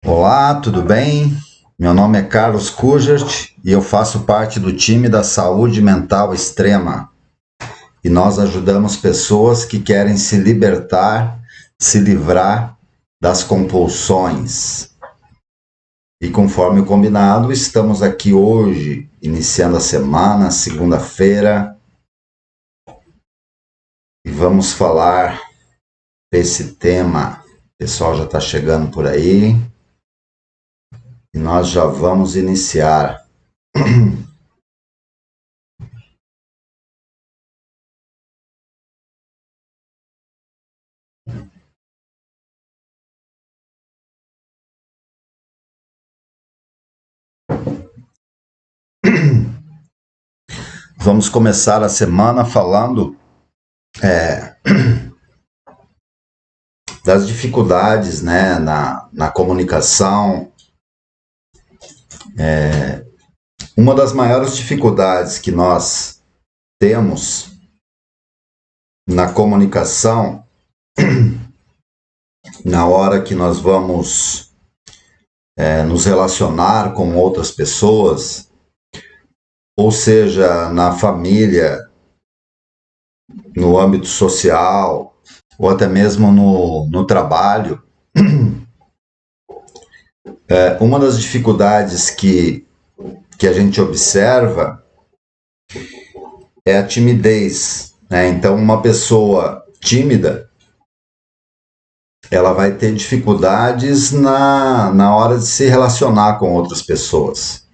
Olá, tudo bem? Meu nome é Carlos Kujert e eu faço parte do time da Saúde Mental Extrema. E nós ajudamos pessoas que querem se libertar, se livrar das compulsões. E conforme o combinado, estamos aqui hoje, iniciando a semana, segunda-feira, e vamos falar desse tema. O pessoal já está chegando por aí e nós já vamos iniciar. Vamos começar a semana falando das dificuldades, né, na comunicação. Uma das maiores dificuldades que nós temos na comunicação, na hora que nós vamos nos relacionar com outras pessoas, ou seja, na família, no âmbito social, ou até mesmo no trabalho, uma das dificuldades que a gente observa é a timidez, né? Então, uma pessoa tímida, ela vai ter dificuldades na hora de se relacionar com outras pessoas.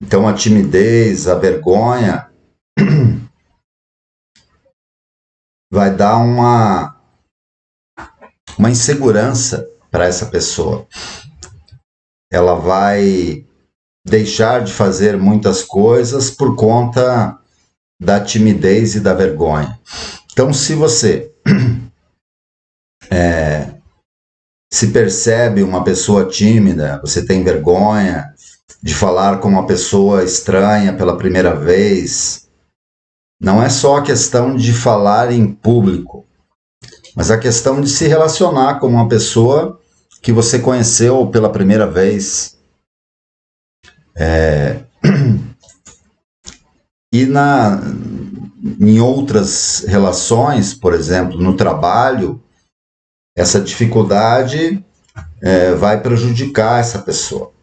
Então, a timidez, a vergonha, vai dar uma insegurança para essa pessoa. Ela vai deixar de fazer muitas coisas por conta da timidez e da vergonha. Então, se você se percebe uma pessoa tímida, você tem vergonha de falar com uma pessoa estranha pela primeira vez, não é só a questão de falar em público, mas a questão de se relacionar com uma pessoa que você conheceu pela primeira vez. E em outras relações, por exemplo, no trabalho, essa dificuldade vai prejudicar essa pessoa.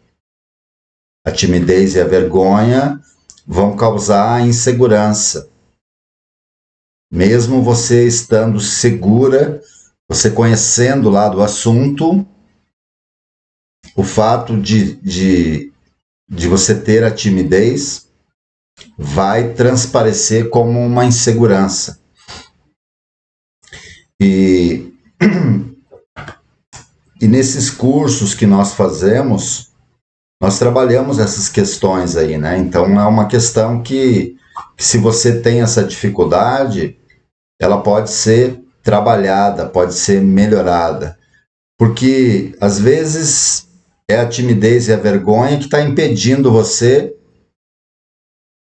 A timidez e a vergonha vão causar insegurança. Mesmo você estando segura, você conhecendo lá do assunto, o fato de você ter a timidez vai transparecer como uma insegurança. E nesses cursos que nós fazemos, nós trabalhamos essas questões aí, né? Então é uma questão que se você tem essa dificuldade, ela pode ser trabalhada, pode ser melhorada. Porque às vezes é a timidez e a vergonha que está impedindo você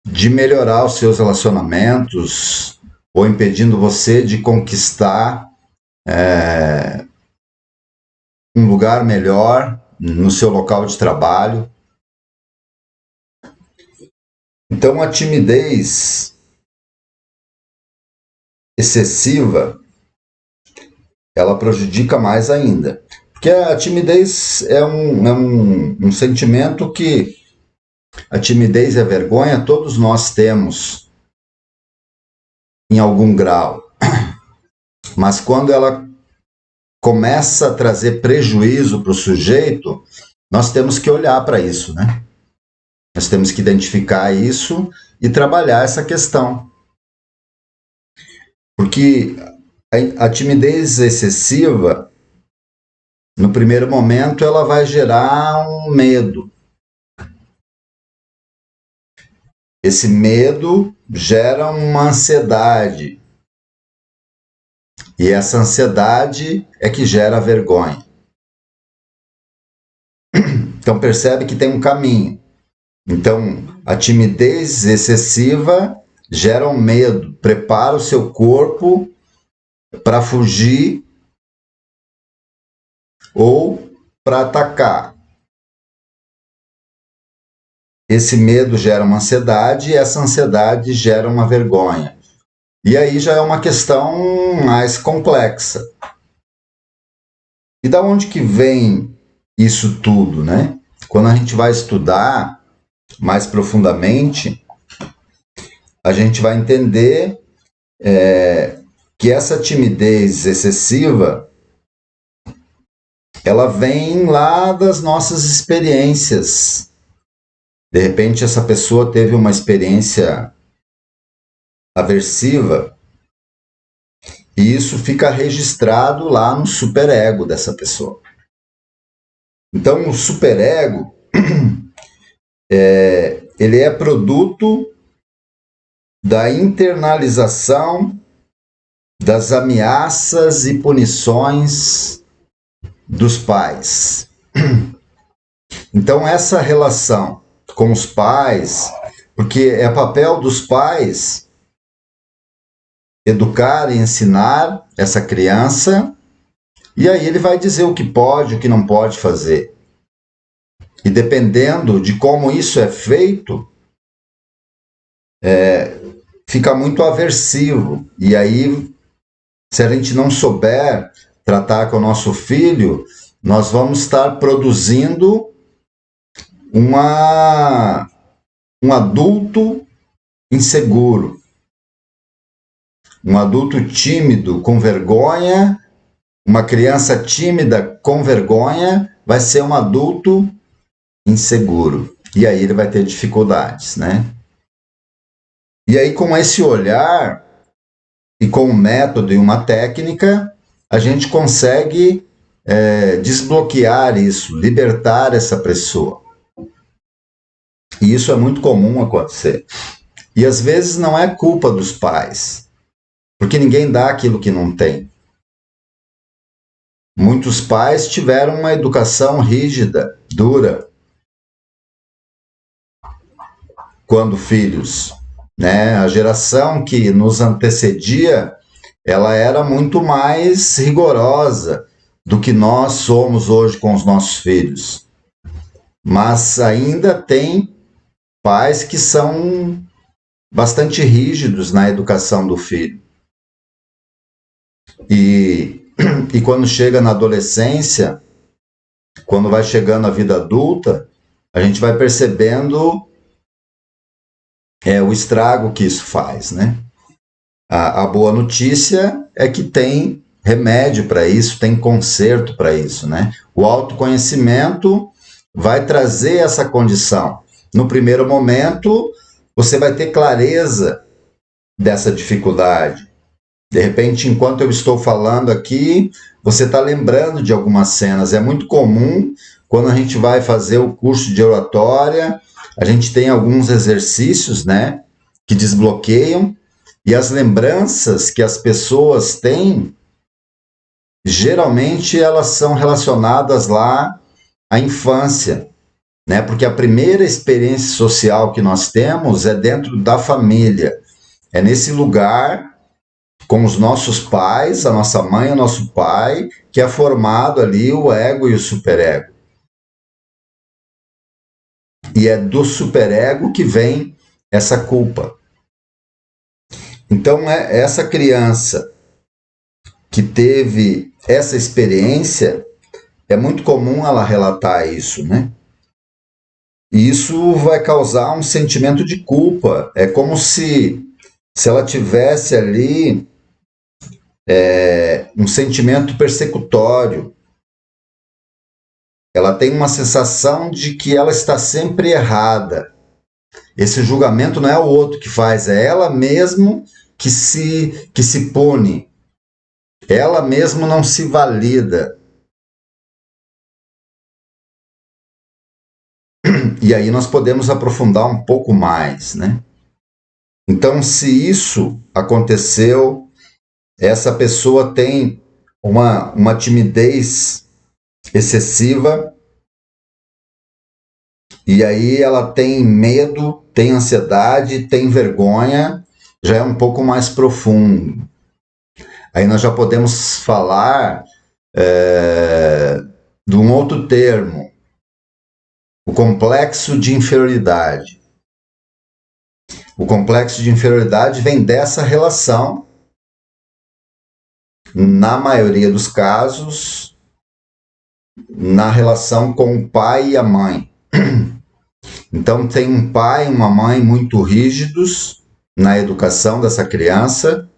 de melhorar os seus relacionamentos ou impedindo você de conquistar um lugar melhor no seu local de trabalho. Então, a timidez excessiva, ela prejudica mais ainda. Porque a timidez é um sentimento que a timidez e a vergonha todos nós temos em algum grau. Mas quando ela começa a trazer prejuízo para o sujeito, nós temos que olhar para isso, né? Nós temos que identificar isso e trabalhar essa questão. Porque a timidez excessiva, no primeiro momento, ela vai gerar um medo. Esse medo gera uma ansiedade. E essa ansiedade é que gera a vergonha. Então percebe que tem um caminho. Então, a timidez excessiva gera um medo, prepara o seu corpo para fugir ou para atacar. Esse medo gera uma ansiedade e essa ansiedade gera uma vergonha. E aí já é uma questão mais complexa. E da onde que vem isso tudo, né? Quando a gente vai estudar mais profundamente, a gente vai entender que essa timidez excessiva, ela vem lá das nossas experiências. De repente, essa pessoa teve uma experiência aversiva e isso fica registrado lá no superego dessa pessoa. Então, o superego, ele é produto da internalização das ameaças e punições dos pais. Então, essa relação com os pais, porque é papel dos pais educar e ensinar essa criança, e aí ele vai dizer o que pode, o que não pode fazer. E dependendo de como isso é feito, fica muito aversivo. E aí, se a gente não souber tratar com o nosso filho, nós vamos estar produzindo um adulto inseguro, um adulto tímido com vergonha. Uma criança tímida com vergonha vai ser um adulto inseguro. E aí ele vai ter dificuldades, né? E aí, com esse olhar e com um método e uma técnica, a gente consegue desbloquear isso, libertar essa pessoa. E isso é muito comum acontecer. E às vezes não é culpa dos pais, porque ninguém dá aquilo que não tem. Muitos pais tiveram uma educação rígida, dura, quando filhos, né? A geração que nos antecedia, ela era muito mais rigorosa do que nós somos hoje com os nossos filhos. Mas ainda tem pais que são bastante rígidos na educação do filho. E quando chega na adolescência, quando vai chegando a vida adulta, a gente vai percebendo o estrago que isso faz, né? A boa notícia é que tem remédio para isso, tem conserto para isso, né? O autoconhecimento vai trazer essa condição. No primeiro momento, você vai ter clareza dessa dificuldade. De repente, enquanto eu estou falando aqui, você está lembrando de algumas cenas. É muito comum, quando a gente vai fazer o curso de oratória, a gente tem alguns exercícios, né, que desbloqueiam, e as lembranças que as pessoas têm, geralmente elas são relacionadas lá à infância, né, porque a primeira experiência social que nós temos é dentro da família. É nesse lugar, com os nossos pais, a nossa mãe e o nosso pai, que é formado ali o ego e o superego. E é do superego que vem essa culpa. Então, essa criança que teve essa experiência, é muito comum ela relatar isso, né? E isso vai causar um sentimento de culpa. É como se ela tivesse ali um sentimento persecutório. Ela tem uma sensação de que ela está sempre errada. Esse julgamento não é o outro que faz, é ela mesma que se pune. Ela mesma não se valida. E aí nós podemos aprofundar um pouco mais, né? Então, se isso aconteceu, essa pessoa tem uma timidez excessiva, e aí ela tem medo, tem ansiedade, tem vergonha, já é um pouco mais profundo. Aí nós já podemos falar de um outro termo, o complexo de inferioridade. O complexo de inferioridade vem dessa relação, na maioria dos casos, na relação com o pai e a mãe. Então tem um pai e uma mãe muito rígidos na educação dessa criança,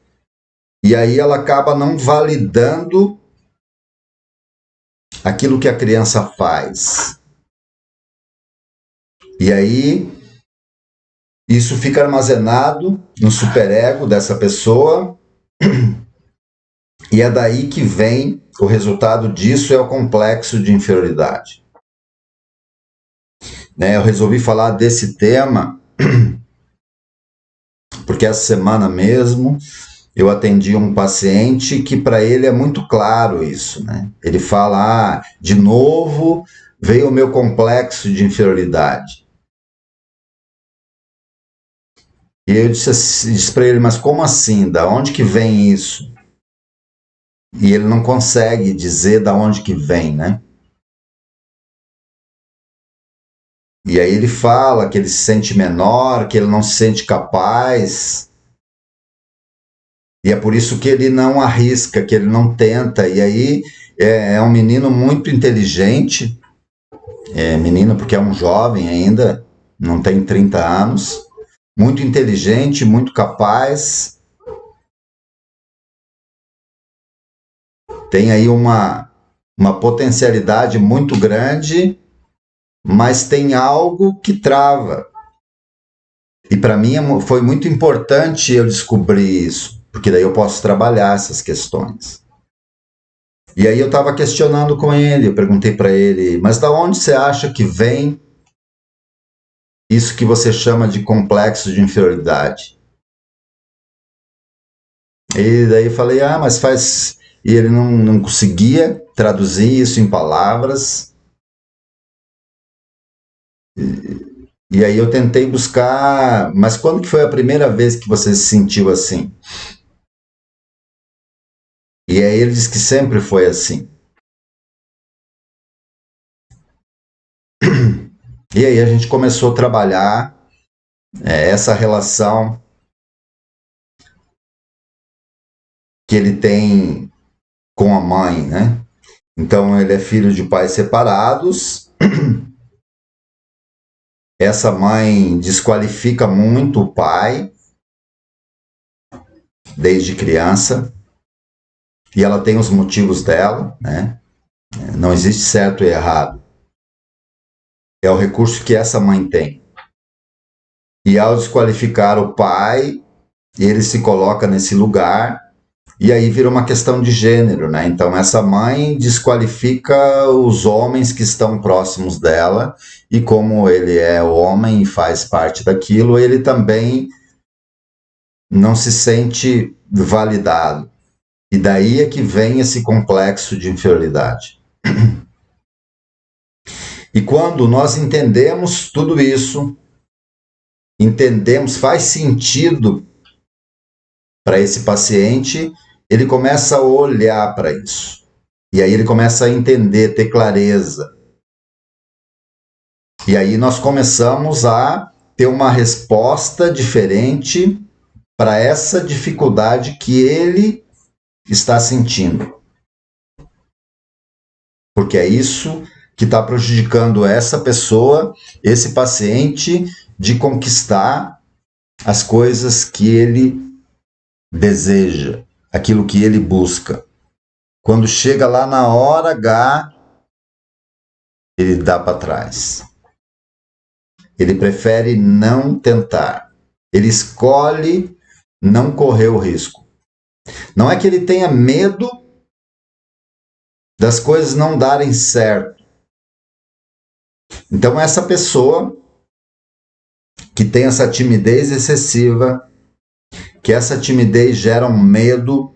e aí ela acaba não validando aquilo que a criança faz. E aí isso fica armazenado no superego dessa pessoa, e é daí que vem o resultado disso, é o complexo de inferioridade. Eu resolvi falar desse tema porque essa semana mesmo eu atendi um paciente que para ele é muito claro isso, né? Ele fala, de novo veio o meu complexo de inferioridade. E eu disse para ele, mas como assim? Da onde que vem isso? E ele não consegue dizer da onde que vem, né? E aí ele fala que ele se sente menor, que ele não se sente capaz. E é por isso que ele não arrisca, que ele não tenta. E aí é um menino muito inteligente, menino porque é um jovem ainda, não tem 30 anos, muito inteligente, muito capaz. Tem aí uma potencialidade muito grande, mas tem algo que trava. E para mim foi muito importante eu descobrir isso, porque daí eu posso trabalhar essas questões. E aí eu estava questionando com ele, eu perguntei para ele, mas da onde você acha que vem isso que você chama de complexo de inferioridade? E daí eu falei, mas faz... E ele não conseguia traduzir isso em palavras. E aí eu tentei buscar, mas quando que foi a primeira vez que você se sentiu assim? E aí ele disse que sempre foi assim. E aí a gente começou a trabalhar essa relação que ele tem com a mãe, né? Então ele é filho de pais separados. Essa mãe desqualifica muito o pai desde criança. E ela tem os motivos dela, né? Não existe certo e errado. É o recurso que essa mãe tem. E ao desqualificar o pai, ele se coloca nesse lugar, e aí vira uma questão de gênero, né? Então essa mãe desqualifica os homens que estão próximos dela, e como ele é homem e faz parte daquilo, ele também não se sente validado. E daí é que vem esse complexo de inferioridade. E quando nós entendemos tudo isso, faz sentido para esse paciente, ele começa a olhar para isso. E aí ele começa a entender, ter clareza. E aí nós começamos a ter uma resposta diferente para essa dificuldade que ele está sentindo. Porque é isso que está prejudicando essa pessoa, esse paciente, de conquistar as coisas que ele deseja, aquilo que ele busca. Quando chega lá na hora H, ele dá para trás. Ele prefere não tentar. Ele escolhe não correr o risco. Não é que ele tenha medo das coisas não darem certo. Então essa pessoa que tem essa timidez excessiva, que essa timidez gera um medo,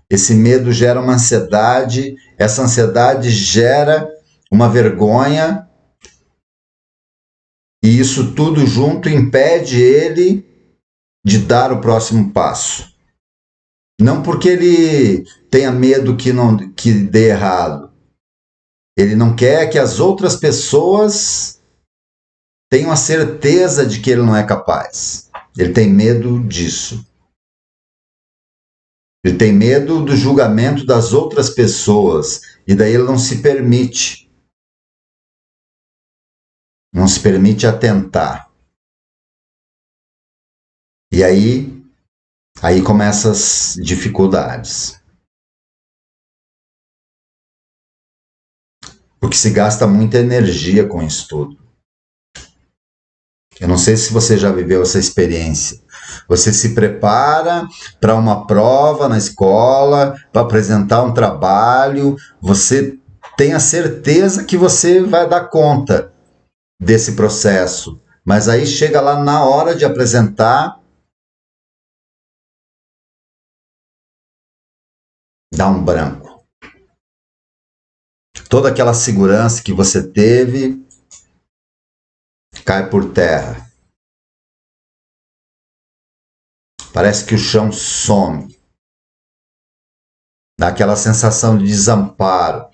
esse medo gera uma ansiedade, essa ansiedade gera uma vergonha, e isso tudo junto impede ele de dar o próximo passo. Não porque ele tenha medo que dê errado, Ele não quer que as outras pessoas tenham a certeza de que ele não é capaz. Ele tem medo disso. Ele tem medo do julgamento das outras pessoas. E daí ele não se permite. Não se permite atentar. E aí começam as dificuldades. Porque se gasta muita energia com isso tudo. Eu não sei se você já viveu essa experiência. Você se prepara para uma prova na escola, para apresentar um trabalho, você tem a certeza que você vai dar conta desse processo. Mas aí chega lá na hora de apresentar, dá um branco. Toda aquela segurança que você teve cai por terra. Parece que o chão some. Dá aquela sensação de desamparo.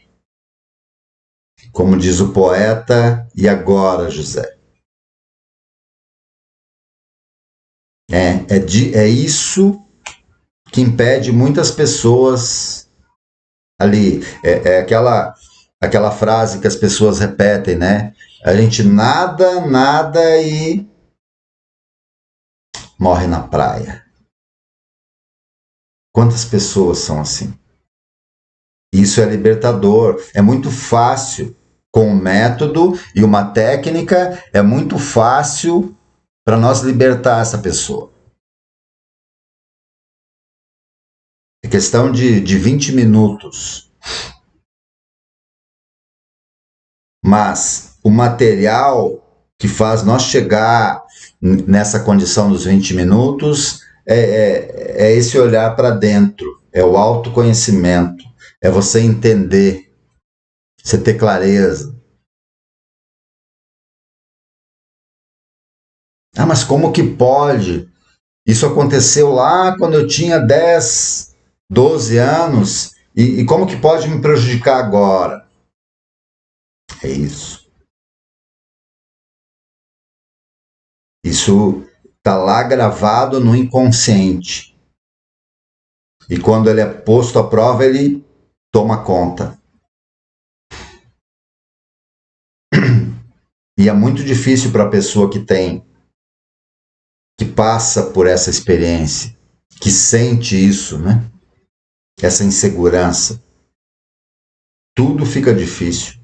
Como diz o poeta, e agora, José? É isso que impede muitas pessoas ali. É aquela frase que as pessoas repetem, né? A gente nada e morre na praia. Quantas pessoas são assim? Isso é libertador. É muito fácil. Com um método e uma técnica, é muito fácil para nós libertar essa pessoa. É questão de 20 minutos. Mas o material que faz nós chegar nessa condição dos 20 minutos é esse olhar para dentro, é o autoconhecimento, é você entender, você ter clareza. Ah, mas como que pode? Isso aconteceu lá quando eu tinha 10, 12 anos, e como que pode me prejudicar agora? É isso. Isso está lá gravado no inconsciente. E quando ele é posto à prova, ele toma conta. E é muito difícil para a pessoa que passa por essa experiência, que sente isso, né? Essa insegurança. Tudo fica difícil.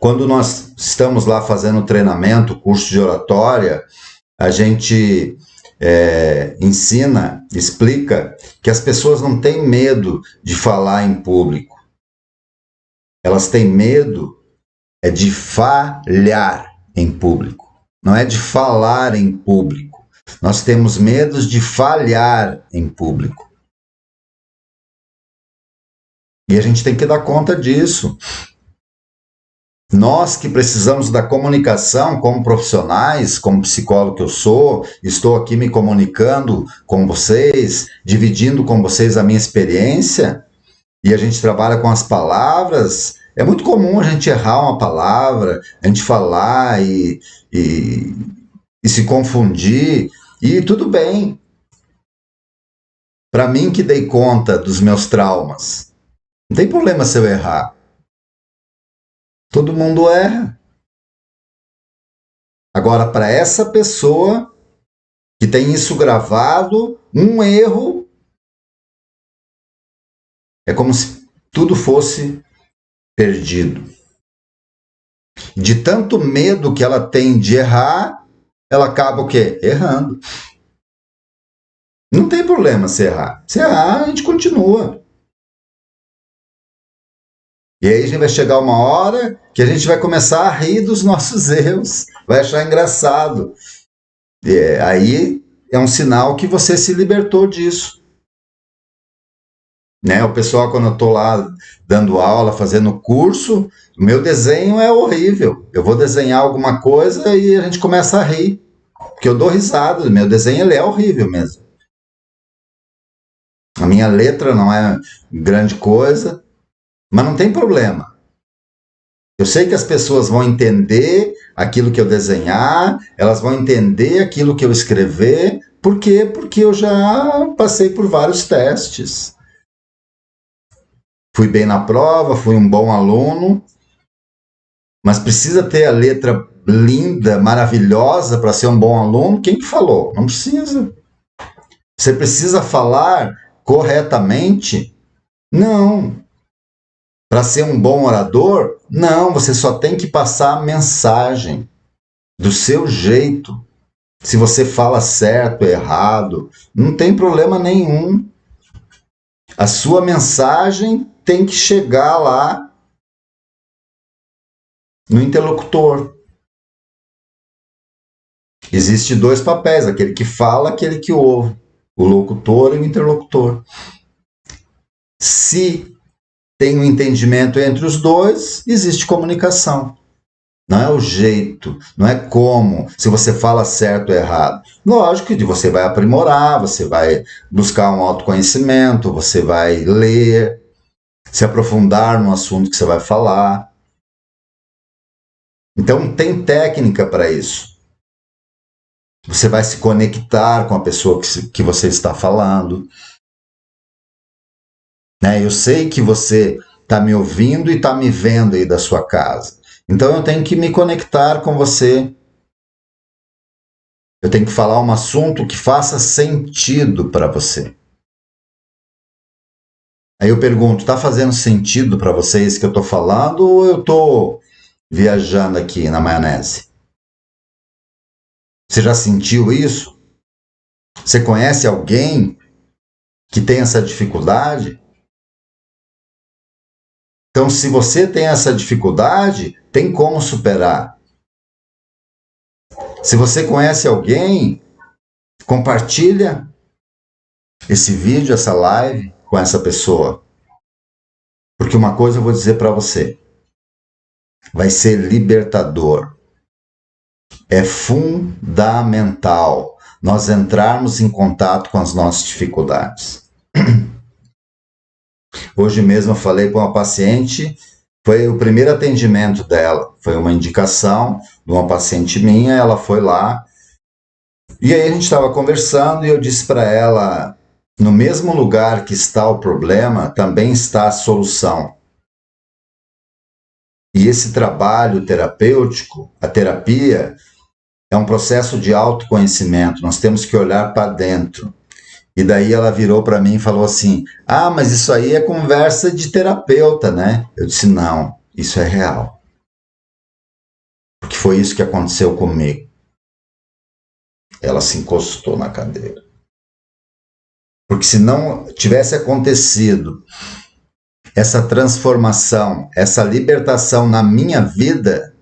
Quando nós estamos lá fazendo treinamento, curso de oratória, a gente ensina, explica que as pessoas não têm medo de falar em público. Elas têm medo de falhar em público. Não é de falar em público. Nós temos medo de falhar em público. E a gente tem que dar conta disso. Nós que precisamos da comunicação como profissionais, como psicólogo que eu sou, estou aqui me comunicando com vocês, dividindo com vocês a minha experiência, e a gente trabalha com as palavras. É muito comum a gente errar uma palavra, a gente falar e se confundir, e tudo bem. Para mim que dei conta dos meus traumas, não tem problema se eu errar. Todo mundo erra. Agora, para essa pessoa que tem isso gravado, um erro é como se tudo fosse perdido. De tanto medo que ela tem de errar, ela acaba o quê? Errando. Não tem problema se errar. Se errar, a gente continua. E aí a gente vai chegar uma hora que a gente vai começar a rir dos nossos erros, vai achar engraçado. Aí é um sinal que você se libertou disso. Né? O pessoal, quando eu estou lá dando aula, fazendo curso, o meu desenho é horrível. Eu vou desenhar alguma coisa e a gente começa a rir, porque eu dou risada. Meu desenho ele é horrível mesmo. A minha letra não é grande coisa, Mas não tem problema. Eu sei que as pessoas vão entender aquilo que eu desenhar, elas vão entender aquilo que eu escrever. Por quê? Porque eu já passei por vários testes. Fui bem na prova, fui um bom aluno, mas precisa ter a letra linda, maravilhosa para ser um bom aluno? Quem que falou? Não precisa. Você precisa falar corretamente? Não. Para ser um bom orador? Não, você só tem que passar a mensagem do seu jeito. Se você fala certo, errado, não tem problema nenhum. A sua mensagem tem que chegar lá no interlocutor. Existem dois papéis, aquele que fala, aquele que ouve. O locutor e o interlocutor. Se tem um entendimento entre os dois, existe comunicação. Não é o jeito, não é como, se você fala certo ou errado. Lógico que você vai aprimorar, você vai buscar um autoconhecimento, você vai ler, se aprofundar no assunto que você vai falar. Então tem técnica para isso. Você vai se conectar com a pessoa que você está falando. Eu sei que você está me ouvindo e está me vendo aí da sua casa. Então eu tenho que me conectar com você. Eu tenho que falar um assunto que faça sentido para você. Aí eu pergunto, está fazendo sentido para vocês que eu estou falando ou eu estou viajando aqui na maionese? Você já sentiu isso? Você conhece alguém que tem essa dificuldade? Então, se você tem essa dificuldade, tem como superar. Se você conhece alguém, compartilha esse vídeo, essa live com essa pessoa. Porque uma coisa eu vou dizer para você, vai ser libertador. É fundamental nós entrarmos em contato com as nossas dificuldades. Hoje mesmo eu falei com uma paciente, foi o primeiro atendimento dela, foi uma indicação de uma paciente minha, ela foi lá, e aí a gente estava conversando e eu disse para ela, no mesmo lugar que está o problema, também está a solução. E esse trabalho terapêutico, a terapia, é um processo de autoconhecimento, nós temos que olhar para dentro. E daí ela virou para mim e falou assim, mas isso aí é conversa de terapeuta, né? Eu disse, não, isso é real. Porque foi isso que aconteceu comigo. Ela se encostou na cadeira. Porque se não tivesse acontecido essa transformação, essa libertação na minha vida,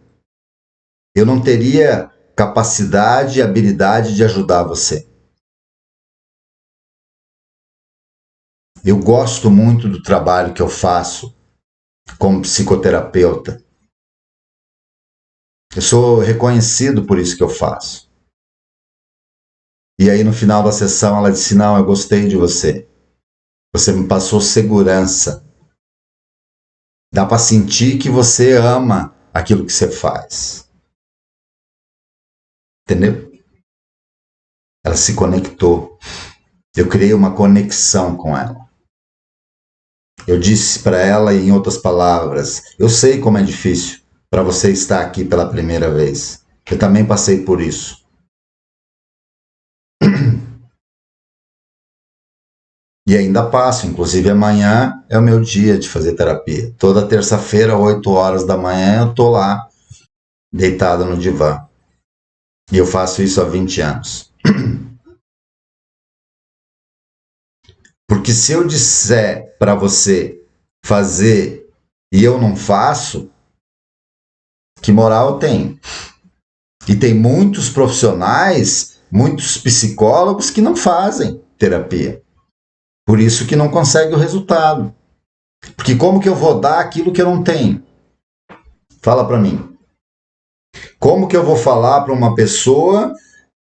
eu não teria capacidade e habilidade de ajudar você. Eu gosto muito do trabalho que eu faço como psicoterapeuta. Eu sou reconhecido por isso que eu faço. E aí no final da sessão ela disse, não, eu gostei de você. Você me passou segurança. Dá para sentir que você ama aquilo que você faz. Entendeu? Ela se conectou. Eu criei uma conexão com ela. Eu disse para ela, em outras palavras, eu sei como é difícil para você estar aqui pela primeira vez. Eu também passei por isso. E ainda passo, inclusive amanhã é o meu dia de fazer terapia. Toda terça-feira, 8 horas da manhã, eu estou lá, deitado no divã. E eu faço isso há 20 anos. Porque se eu disser para você fazer e eu não faço, que moral tem? E tem muitos profissionais, muitos psicólogos que não fazem terapia. Por isso que não consegue o resultado. Porque como que eu vou dar aquilo que eu não tenho? Fala para mim. Como que eu vou falar para uma pessoa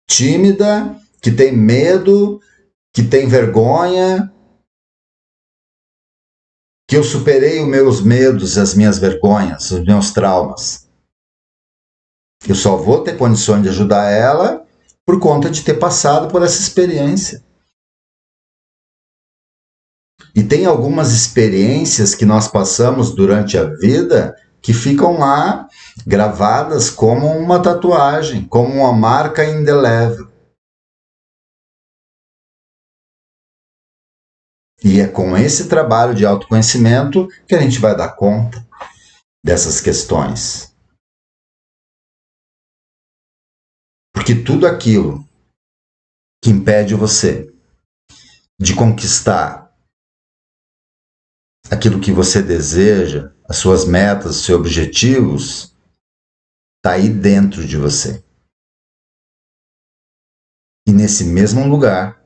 tímida, que tem medo, que tem vergonha, que eu superei os meus medos, as minhas vergonhas, os meus traumas. Eu só vou ter condições de ajudar ela por conta de ter passado por essa experiência. E tem algumas experiências que nós passamos durante a vida que ficam lá gravadas como uma tatuagem, como uma marca indelével. E é com esse trabalho de autoconhecimento que a gente vai dar conta dessas questões. Porque tudo aquilo que impede você de conquistar aquilo que você deseja, as suas metas, os seus objetivos, está aí dentro de você. E nesse mesmo lugar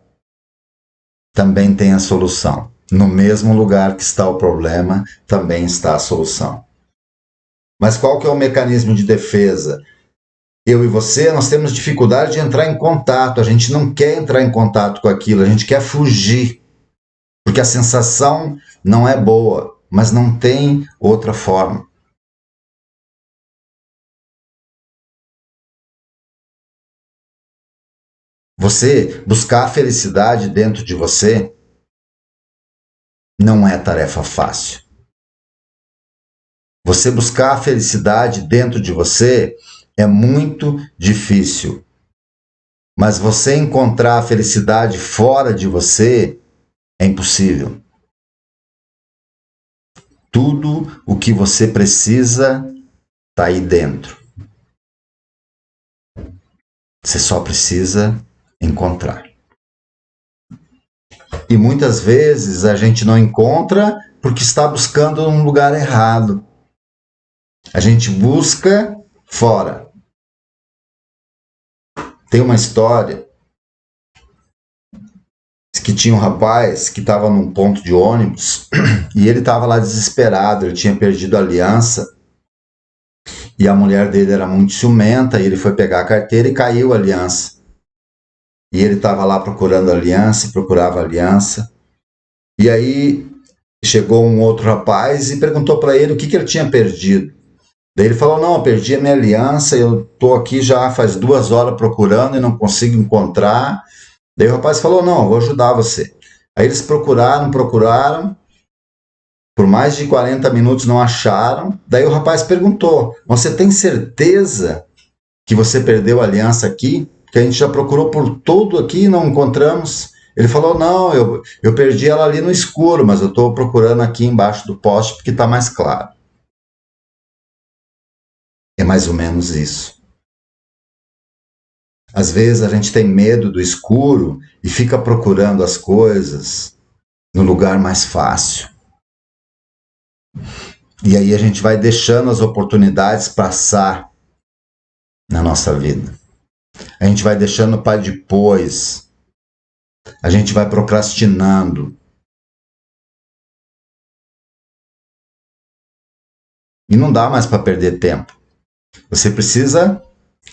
também tem a solução. No mesmo lugar que está o problema, também está a solução. Mas qual que é o mecanismo de defesa? Eu e você, nós temos dificuldade de entrar em contato. A gente não quer entrar em contato com aquilo, a gente quer fugir. Porque a sensação não é boa, mas não tem outra forma. Você buscar a felicidade dentro de você não é tarefa fácil. Você buscar a felicidade dentro de você é muito difícil. Mas você encontrar a felicidade fora de você é impossível. Tudo o que você precisa está aí dentro. Você só precisa encontrar. E muitas vezes a gente não encontra porque está buscando um lugar errado. A gente busca fora. Tem uma história que tinha um rapaz que estava num ponto de ônibus e ele estava lá desesperado, ele tinha perdido a aliança e a mulher dele era muito ciumenta e ele foi pegar a carteira e caiu a aliança. E ele estava lá procurando a aliança, procurava a aliança. E aí chegou um outro rapaz e perguntou para ele o que ele tinha perdido. Daí ele falou, não, eu perdi a minha aliança, eu estou aqui já faz 2 horas procurando e não consigo encontrar. Daí o rapaz falou, não, eu vou ajudar você. Aí eles procuraram, por mais de 40 minutos não acharam. Daí o rapaz perguntou, você tem certeza que você perdeu a aliança aqui? Que a gente já procurou por tudo aqui e não encontramos. Ele falou, não, eu perdi ela ali no escuro, mas eu estou procurando aqui embaixo do poste porque está mais claro. É mais ou menos isso. Às vezes a gente tem medo do escuro e fica procurando as coisas no lugar mais fácil. E aí a gente vai deixando as oportunidades passar na nossa vida. A gente vai deixando para depois. A gente vai procrastinando. E não dá mais para perder tempo. Você precisa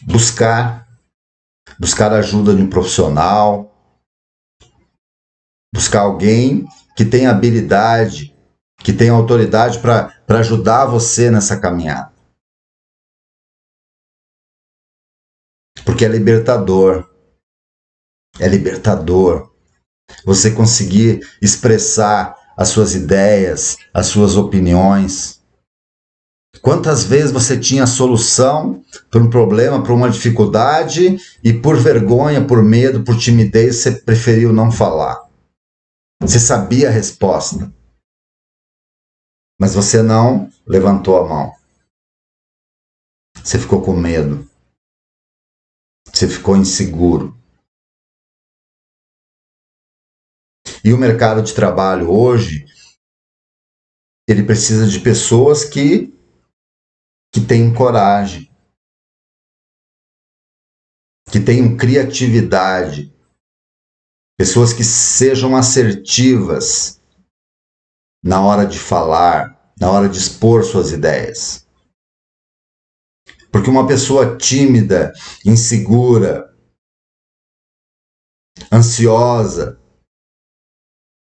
buscar a ajuda de um profissional, buscar alguém que tenha habilidade, que tenha autoridade para ajudar você nessa caminhada. Porque é libertador. É libertador você conseguir expressar as suas ideias, as suas opiniões. Quantas vezes você tinha a solução para um problema, para uma dificuldade e por vergonha, por medo, por timidez, você preferiu não falar. Você sabia a resposta, mas você não levantou a mão. Você ficou com medo. Você ficou inseguro. E o mercado de trabalho hoje, ele precisa de pessoas que tenham coragem, que tenham criatividade, pessoas que sejam assertivas na hora de falar, na hora de expor suas ideias. Porque uma pessoa tímida, insegura, ansiosa,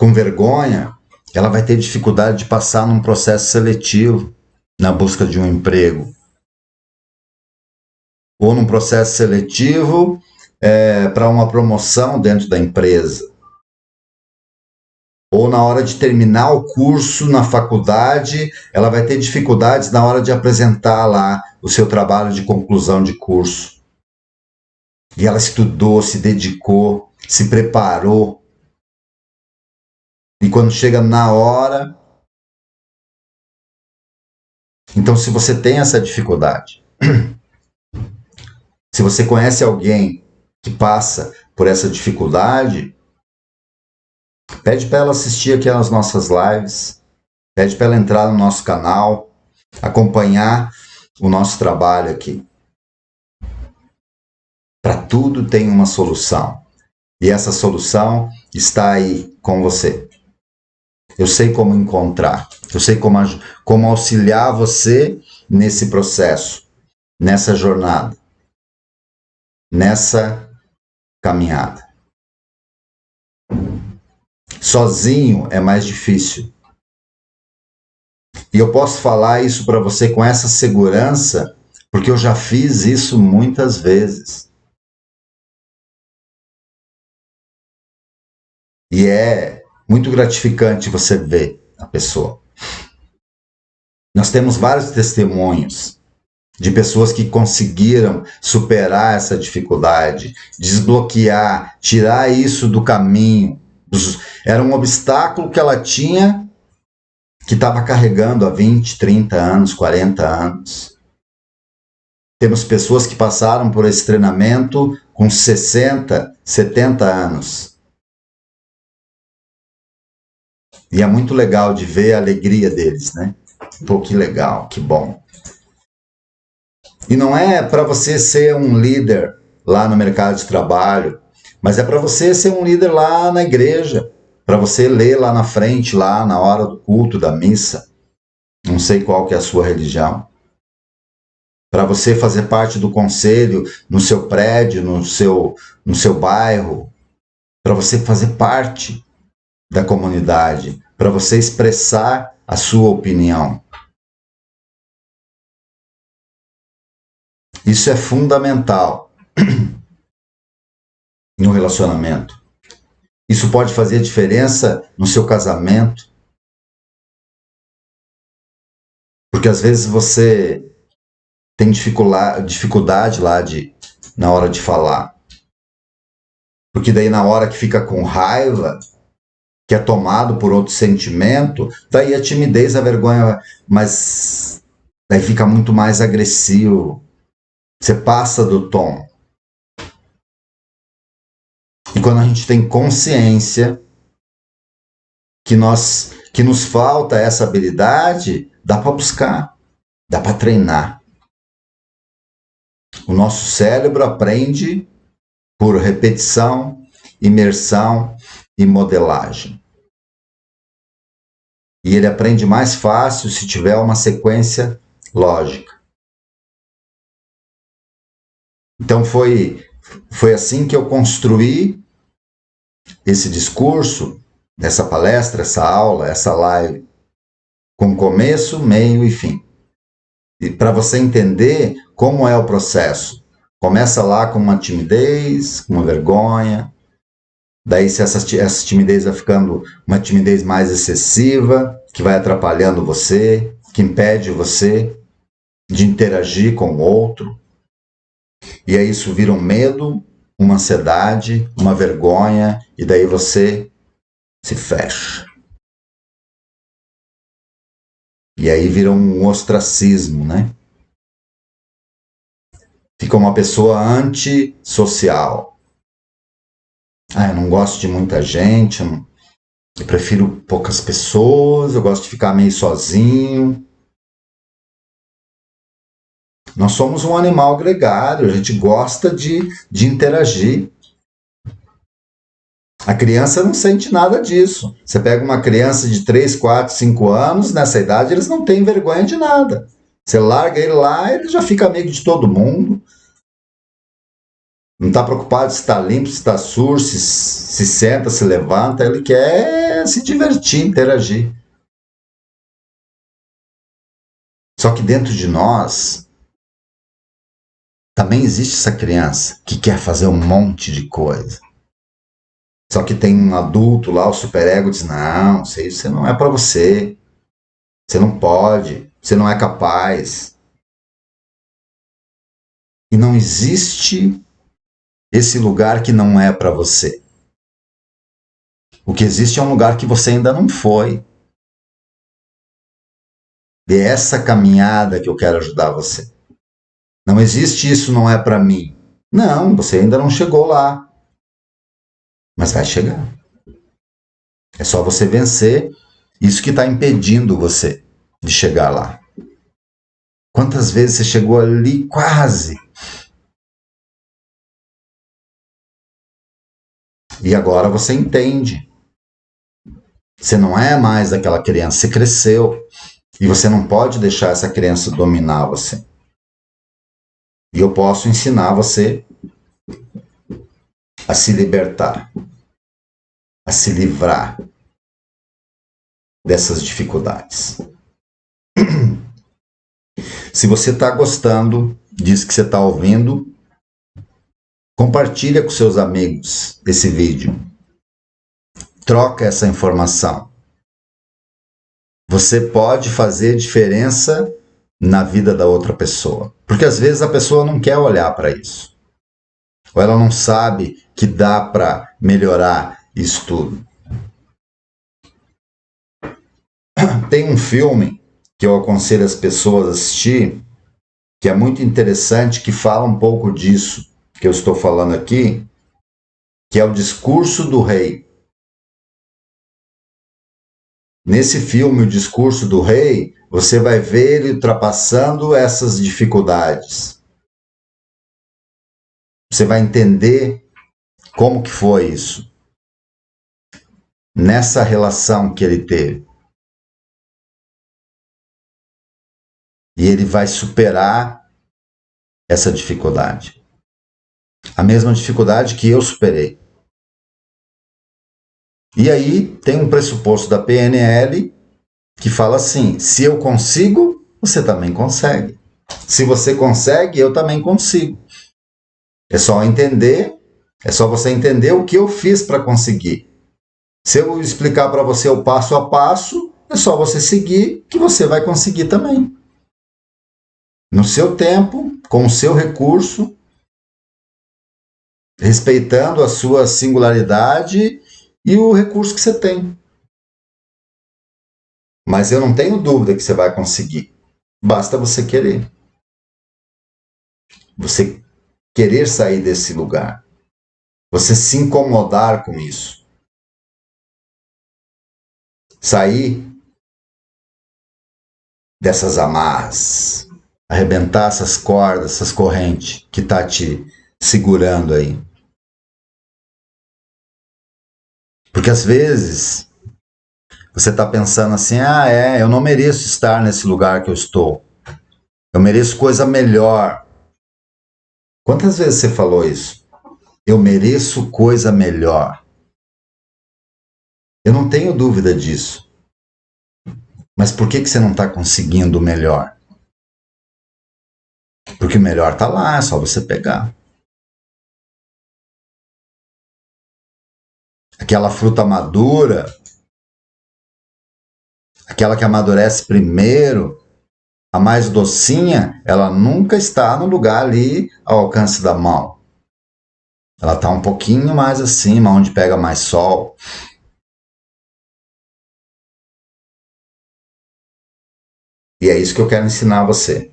com vergonha, ela vai ter dificuldade de passar num processo seletivo na busca de um emprego. Ou num processo seletivo para uma promoção dentro da empresa. Ou na hora de terminar o curso na faculdade, ela vai ter dificuldades na hora de apresentar lá o seu trabalho de conclusão de curso. E ela estudou, se dedicou, se preparou. E quando chega na hora... Então, se você tem essa dificuldade, se você conhece alguém que passa por essa dificuldade, pede para ela assistir aqui as nossas lives, pede para ela entrar no nosso canal, acompanhar o nosso trabalho aqui. Para tudo tem uma solução. E essa solução está aí com você. Eu sei como encontrar, eu sei como auxiliar você nesse processo, nessa jornada, nessa caminhada. Sozinho é mais difícil. E eu posso falar isso para você com essa segurança, porque eu já fiz isso muitas vezes. E é muito gratificante você ver a pessoa. Nós temos vários testemunhos de pessoas que conseguiram superar essa dificuldade, desbloquear, tirar isso do caminho. Era um obstáculo que ela tinha, que estava carregando há 20, 30 anos, 40 anos. Temos pessoas que passaram por esse treinamento com 60, 70 anos. E é muito legal de ver a alegria deles, né? Pô, que legal, que bom. E não é para você ser um líder lá no mercado de trabalho, mas é para você ser um líder lá na igreja, para você ler lá na frente, lá na hora do culto, da missa. Não sei qual que é a sua religião. Para você fazer parte do conselho no seu prédio, no seu bairro, para você fazer parte da comunidade, para você expressar a sua opinião. Isso é fundamental em um relacionamento. Isso pode fazer diferença no seu casamento. Porque às vezes você tem dificuldade lá na hora de falar. Porque daí na hora que fica com raiva, que é tomado por outro sentimento, daí a timidez, a vergonha, mas daí fica muito mais agressivo. Você passa do tom. E quando a gente tem consciência que nos falta essa habilidade, dá para buscar, dá para treinar. O nosso cérebro aprende por repetição, imersão e modelagem. E ele aprende mais fácil se tiver uma sequência lógica. Então foi assim que eu construí esse discurso, essa palestra, essa aula, essa live, com começo, meio e fim. E para você entender como é o processo. Começa lá com uma timidez, com uma vergonha. Daí, se essa timidez vai ficando uma timidez mais excessiva, que vai atrapalhando você, que impede você de interagir com o outro. E aí isso vira um medo, uma ansiedade, uma vergonha, e daí você se fecha. E aí vira um ostracismo, né? Fica uma pessoa antissocial. Eu não gosto de muita gente, eu prefiro poucas pessoas, eu gosto de ficar meio sozinho. Nós somos um animal gregário, a gente gosta de interagir. A criança não sente nada disso. Você pega uma criança de 3, 4, 5 anos, nessa idade eles não têm vergonha de nada. Você larga ele lá, ele já fica amigo de todo mundo. Não está preocupado se está limpo, se está sujo, se senta, se levanta. Ele quer se divertir, interagir. Só que dentro de nós também existe essa criança que quer fazer um monte de coisa. Só que tem um adulto lá, o superego, diz: não, isso não é para você. Você não pode, você não é capaz. E não existe esse lugar que não é para você. O que existe é um lugar que você ainda não foi. E é essa caminhada que eu quero ajudar você. Não existe isso, não é para mim. Não, você ainda não chegou lá. Mas vai chegar. É só você vencer isso que está impedindo você de chegar lá. Quantas vezes você chegou ali quase? E agora você entende. Você não é mais aquela criança, você cresceu. E você não pode deixar essa criança dominar você. E eu posso ensinar você a se libertar, a se livrar dessas dificuldades. Se você está gostando disso que você está ouvindo, compartilha com seus amigos esse vídeo. Troca essa informação. Você pode fazer diferença na vida da outra pessoa. Porque às vezes a pessoa não quer olhar para isso. Ou ela não sabe que dá para melhorar isso tudo. Tem um filme que eu aconselho as pessoas a assistir, que é muito interessante, que fala um pouco disso que eu estou falando aqui, que é O Discurso do Rei. Nesse filme, O Discurso do Rei, você vai ver ele ultrapassando essas dificuldades. Você vai entender como que foi isso, nessa relação que ele teve. E ele vai superar essa dificuldade. A mesma dificuldade que eu superei. E aí tem um pressuposto da PNL que fala assim: se eu consigo, você também consegue. Se você consegue, eu também consigo. É só entender, é só você entender o que eu fiz para conseguir. Se eu explicar para você o passo a passo, é só você seguir que você vai conseguir também. No seu tempo, com o seu recurso, respeitando a sua singularidade e o recurso que você tem. Mas eu não tenho dúvida que você vai conseguir. Basta você querer. Você querer sair desse lugar. Você se incomodar com isso. Sair dessas amarras. Arrebentar essas cordas, essas correntes que está te segurando aí. Porque às vezes você está pensando assim: eu não mereço estar nesse lugar que eu estou. Eu mereço coisa melhor. Quantas vezes você falou isso? Eu mereço coisa melhor. Eu não tenho dúvida disso. Mas por que você não está conseguindo o melhor? Porque o melhor está lá, é só você pegar. Aquela fruta madura, aquela que amadurece primeiro, a mais docinha, ela nunca está no lugar ali ao alcance da mão. Ela está um pouquinho mais acima, onde pega mais sol. E é isso que eu quero ensinar você.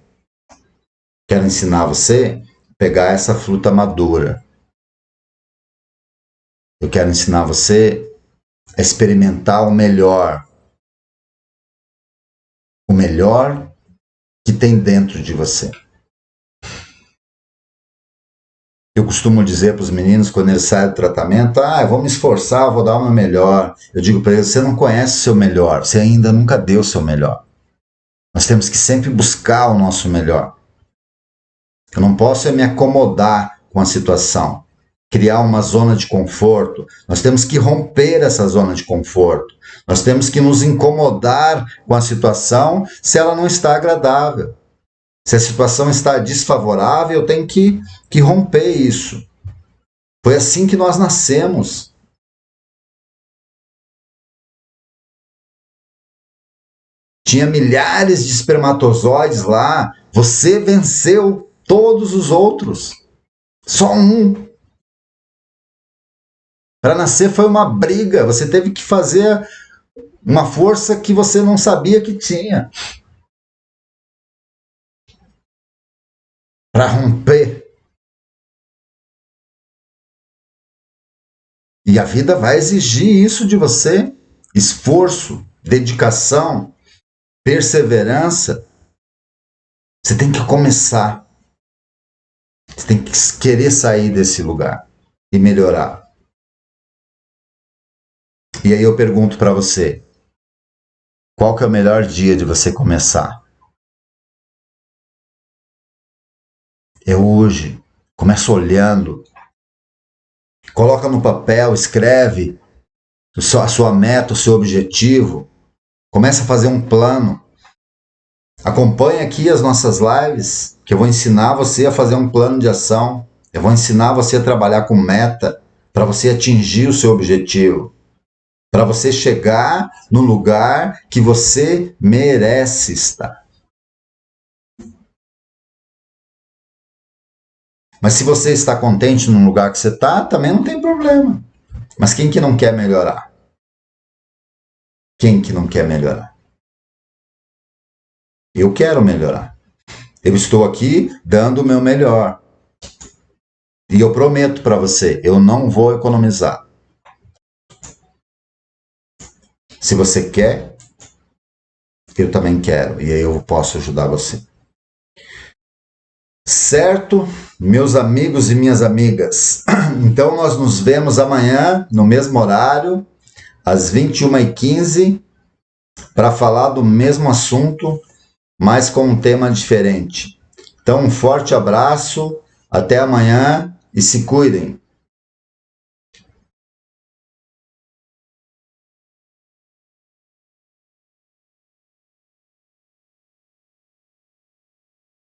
Quero ensinar você a pegar essa fruta madura. Eu quero ensinar você a experimentar o melhor. O melhor que tem dentro de você. Eu costumo dizer para os meninos, quando eles saem do tratamento: eu vou me esforçar, vou dar o meu melhor. Eu digo para eles: você não conhece o seu melhor, você ainda nunca deu o seu melhor. Nós temos que sempre buscar o nosso melhor. Eu não posso me acomodar com a situação, criar uma zona de conforto. Nós temos que romper essa zona de conforto. Nós temos que nos incomodar com a situação se ela não está agradável. Se a situação está desfavorável, eu tenho que romper isso. Foi assim que nós nascemos. Tinha milhares de espermatozoides lá. Você venceu todos os outros. Só um. Para nascer foi uma briga. Você teve que fazer uma força que você não sabia que tinha. Para romper. E a vida vai exigir isso de você. Esforço, dedicação, perseverança. Você tem que começar. Você tem que querer sair desse lugar e melhorar. E aí eu pergunto para você, qual que é o melhor dia de você começar? É hoje. Começa olhando. Coloca no papel, escreve a sua meta, o seu objetivo. Começa a fazer um plano. Acompanhe aqui as nossas lives, que eu vou ensinar você a fazer um plano de ação. Eu vou ensinar você a trabalhar com meta para você atingir o seu objetivo. Para você chegar no lugar que você merece estar. Mas se você está contente no lugar que você está, também não tem problema. Mas quem que não quer melhorar? Quem que não quer melhorar? Eu quero melhorar. Eu estou aqui dando o meu melhor. E eu prometo para você, eu não vou economizar. Se você quer, eu também quero. E aí eu posso ajudar você. Certo, meus amigos e minhas amigas? Então nós nos vemos amanhã, no mesmo horário, às 21h15, para falar do mesmo assunto, mas com um tema diferente. Então um forte abraço, até amanhã e se cuidem.